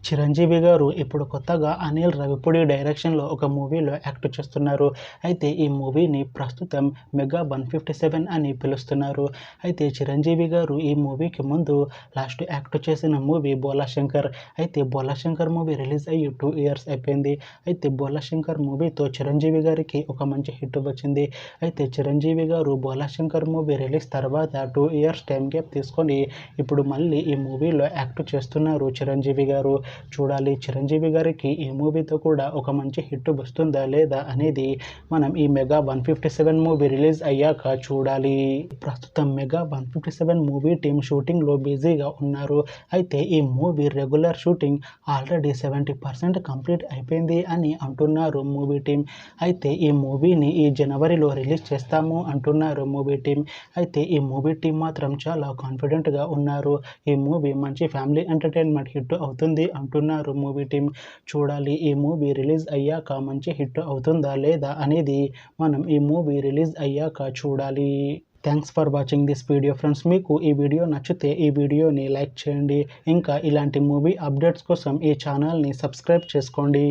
చిరంజీవి గారు ఇప్పుడు కొత్తగా అనిల్ రావిపూడి డైరెక్షన్‌లో ఒక మూవీలో యాక్ట్ చేస్తున్నారు. అయితే ఈ మూవీని ప్రస్తుతం మెగా 157 అని పిలుస్తున్నారు. అయితే చిరంజీవి గారు ఈ మూవీకి ముందు లాస్ట్ యాక్ట్ చేసిన మూవీ 'బోలా శంకర్'. అయితే 'బోలా శంకర్' మూవీ రిలీజ్ అయ్యి 2 ఇయర్స్ అయిపోయింది. అయితే 'బోలా శంకర్' మూవీతో చిరంజీవి గారికి ఒక మంచి హిట్ వచ్చింది. అయితే చిరంజీవి గారు 'బోలా శంకర్' మూవీ రిలీజ్ తర్వాత 2 ఇయర్స్ టైమ్ గ్యాప్ తీసుకొని ఇప్పుడు మళ్ళీ ఈ మూవీలో యాక్ట్ చేస్తున్నారు చిరంజీవి గారు. చూడాలి చిరంజీవి గారికి ఈ మూవీతో కూడా ఒక మంచి హిట్ వస్తుందా లేదా అనేది మనం ఈ మెగా 157 మూవీ రిలీజ్ అయ్యాక చూడాలి. ప్రస్తుతం మెగా 157 మూవీ టీమ్ షూటింగ్లో బిజీగా ఉన్నారు. అయితే ఈ movie regular shooting already 70% complete అయిపోయింది అని అంటున్నారు మూవీ టీమ్. అయితే ఈ మూవీని ఈ జనవరిలో రిలీజ్ చేస్తాము అంటున్నారు మూవీ టీమ్. అయితే ఈ మూవీ టీమ్ మాత్రం చాలా కాన్ఫిడెంట్గా ఉన్నారు. ఈ మూవీ మంచి ఫ్యామిలీ ఎంటర్టైన్మెంట్ హిట్ అవుతుంది అంటున్నారు మూవీ టీమ్. చూడాలి ఈ మూవీ రిలీజ్ అయ్యాక మంచి హిట్ అవుతుందా లేదా అనేది మనం ఈ మూవీ రిలీజ్ అయ్యాక చూడాలి. Thanks for watching this video friends. మీకు ఈ వీడియో నచ్చితే ఈ వీడియోని లైక్ చేయండి. ఇంకా ఇలాంటి మూవీ అప్డేట్స్ కోసం ఈ ఛానల్ని సబ్స్క్రైబ్ చేసుకోండి.